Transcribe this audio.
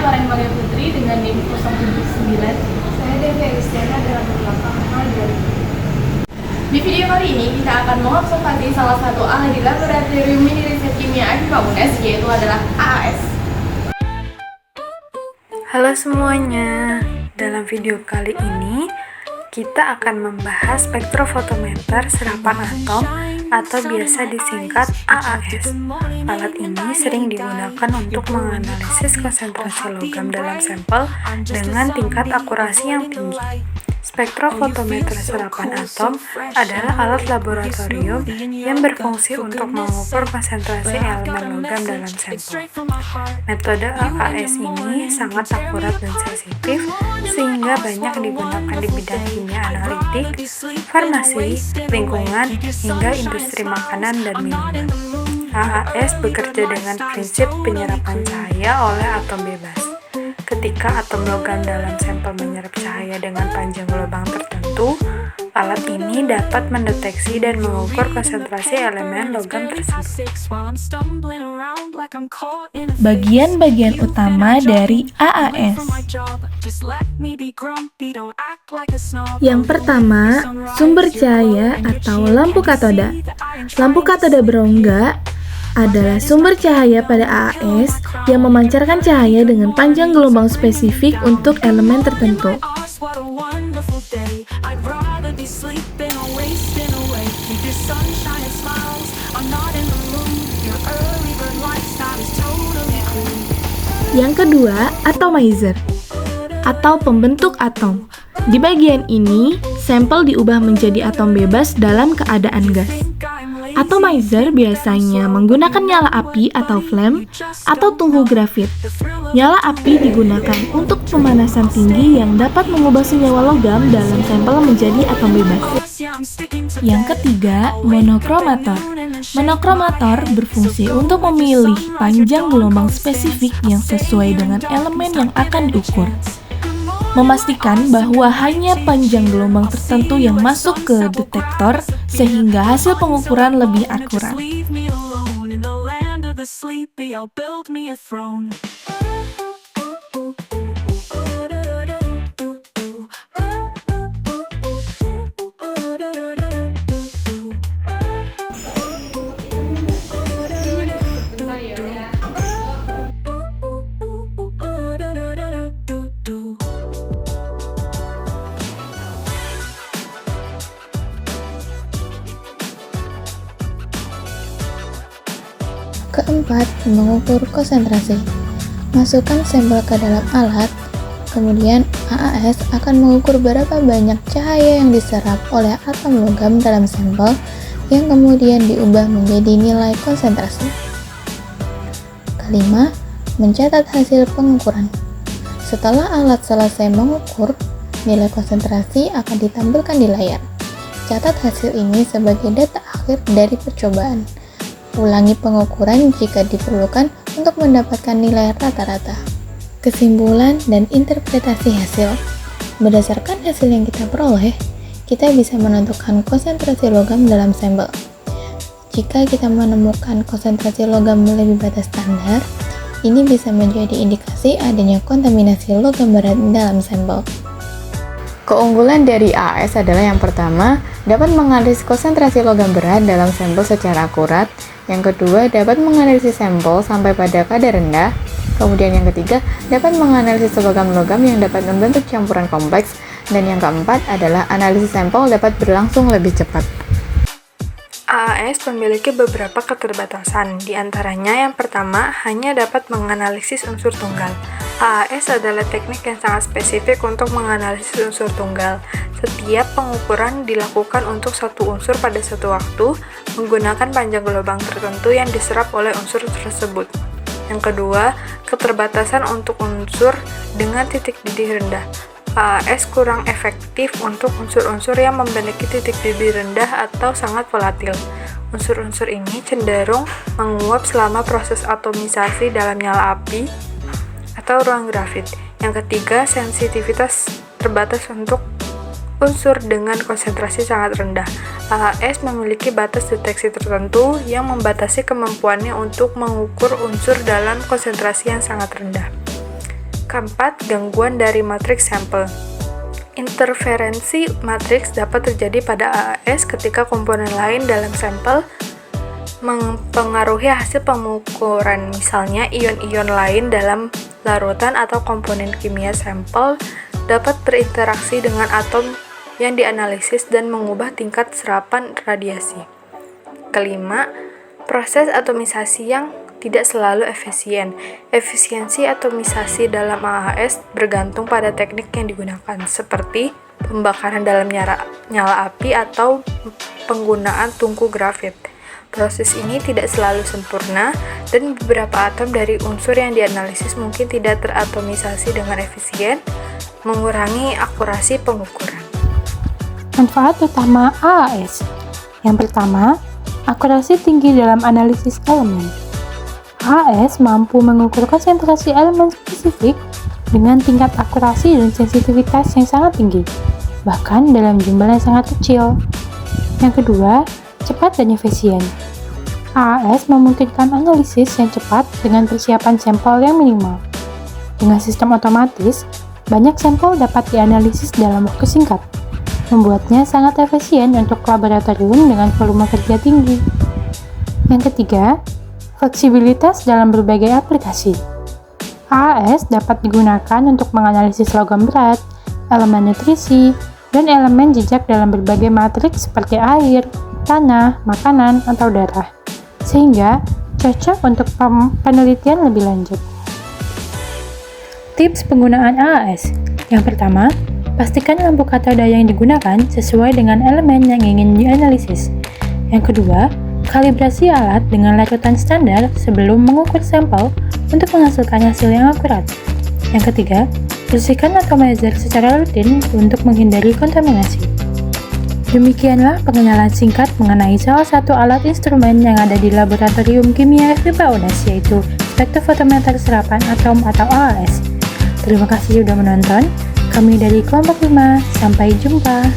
Lorraine Maria Putri dengan NIM 079. Saya Devi Agustina dengan 802. Di video kali ini kita akan mengobservasi salah satu ahli di Laboratorium Mini Riset Kimia Akiva UNES, yaitu adalah AAS. Halo semuanya, dalam video kali ini kita akan membahas spektrofotometer serapan atom atau biasa disingkat AAS. Alat ini sering digunakan untuk menganalisis konsentrasi logam dalam sampel dengan tingkat akurasi yang tinggi. Spektrofotometer serapan atom adalah alat laboratorium yang berfungsi untuk mengukur konsentrasi elemen logam dalam sampel. Metode AAS ini sangat akurat dan sensitif sehingga banyak digunakan di bidang kimia analitik, farmasi, lingkungan, hingga industri makanan dan minuman. AAS bekerja dengan prinsip penyerapan cahaya oleh atom bebas. Ketika atom logam dalam sampel menyerap cahaya dengan panjang gelombang tertentu, alat ini dapat mendeteksi dan mengukur konsentrasi elemen logam tersebut. Bagian-bagian utama dari AAS. Yang pertama, sumber cahaya atau lampu katoda. Lampu katoda berongga adalah sumber cahaya pada AAS yang memancarkan cahaya dengan panjang gelombang spesifik untuk elemen tertentu. Yang kedua, atomizer atau pembentuk atom. Di bagian ini, sampel diubah menjadi atom bebas dalam keadaan gas. Atomizer biasanya menggunakan nyala api atau flame atau tungku grafit. Nyala api digunakan untuk pemanasan tinggi yang dapat mengubah senyawa logam dalam sampel menjadi atom bebas. Yang ketiga, monokromator. Monokromator berfungsi untuk memilih panjang gelombang spesifik yang sesuai dengan elemen yang akan diukur. Memastikan bahwa hanya panjang gelombang tertentu yang masuk ke detektor sehingga hasil pengukuran lebih akurat. Keempat, mengukur konsentrasi. Masukkan sampel ke dalam alat, kemudian AAS akan mengukur berapa banyak cahaya yang diserap oleh atom logam dalam sampel yang kemudian diubah menjadi nilai konsentrasi. Kelima, mencatat hasil pengukuran. Setelah alat selesai mengukur, nilai konsentrasi akan ditampilkan di layar. Catat hasil ini sebagai data akhir dari percobaan. Ulangi pengukuran jika diperlukan untuk mendapatkan nilai rata-rata. Kesimpulan dan interpretasi hasil. Berdasarkan hasil yang kita peroleh, kita bisa menentukan konsentrasi logam dalam sampel. Jika kita menemukan konsentrasi logam melebihi batas standar, ini bisa menjadi indikasi adanya kontaminasi logam berat dalam sampel. Keunggulan dari AAS adalah yang pertama, dapat menganalisis konsentrasi logam berat dalam sampel secara akurat. Yang kedua, dapat menganalisis sampel sampai pada kadar rendah. Kemudian yang ketiga, dapat menganalisis logam-logam yang dapat membentuk campuran kompleks. Dan yang keempat adalah analisis sampel dapat berlangsung lebih cepat. AAS memiliki beberapa keterbatasan, di antaranya yang pertama, hanya dapat menganalisis unsur tunggal. AAS adalah teknik yang sangat spesifik untuk menganalisis unsur tunggal. Setiap pengukuran dilakukan untuk satu unsur pada satu waktu, menggunakan panjang gelombang tertentu yang diserap oleh unsur tersebut. Yang kedua, keterbatasan untuk unsur dengan titik didih rendah. AAS kurang efektif untuk unsur-unsur yang memiliki titik didih rendah atau sangat volatil. Unsur-unsur ini cenderung menguap selama proses atomisasi dalam nyala api atau ruang grafit. Yang ketiga, sensitivitas terbatas untuk unsur dengan konsentrasi sangat rendah. AAS memiliki batas deteksi tertentu yang membatasi kemampuannya untuk mengukur unsur dalam konsentrasi yang sangat rendah. Keempat, gangguan dari matriks sampel. Interferensi matriks dapat terjadi pada AAS ketika komponen lain dalam sampel mempengaruhi hasil pengukuran, misalnya ion-ion lain dalam larutan atau komponen kimia sampel dapat berinteraksi dengan atom yang dianalisis dan mengubah tingkat serapan radiasi. Kelima, proses atomisasi yang tidak selalu efisien. Efisiensi atomisasi dalam AAS bergantung pada teknik yang digunakan, seperti pembakaran dalam nyala api atau penggunaan tungku grafit. Proses ini tidak selalu sempurna, dan beberapa atom dari unsur yang dianalisis mungkin tidak teratomisasi dengan efisien, mengurangi akurasi pengukuran. Manfaat utama AAS. Yang pertama, akurasi tinggi dalam analisis elemen. AAS mampu mengukur konsentrasi elemen spesifik dengan tingkat akurasi dan sensitivitas yang sangat tinggi, bahkan dalam jumlah yang sangat kecil. Yang kedua, cepat dan efisien. AAS memungkinkan analisis yang cepat dengan persiapan sampel yang minimal. Dengan sistem otomatis, banyak sampel dapat dianalisis dalam waktu singkat, membuatnya sangat efisien untuk laboratorium dengan volume kerja tinggi. Yang ketiga, fleksibilitas dalam berbagai aplikasi. AAS dapat digunakan untuk menganalisis logam berat, elemen nutrisi, dan elemen jejak dalam berbagai matriks seperti air, tanah, makanan, atau darah, sehingga cocok untuk penelitian lebih lanjut. Tips penggunaan AAS. Yang pertama, pastikan lampu katoda yang digunakan sesuai dengan elemen yang ingin dianalisis. Yang kedua, kalibrasi alat dengan larutan standar sebelum mengukur sampel untuk menghasilkan hasil yang akurat. Yang ketiga, bersihkan atomizer secara rutin untuk menghindari kontaminasi. Demikianlah pengenalan singkat mengenai salah satu alat instrumen yang ada di Laboratorium Kimia FIPA UNES, yaitu spektrofotometer serapan atom atau AAS. Terima kasih sudah menonton. Kami dari kelompok 5, sampai jumpa.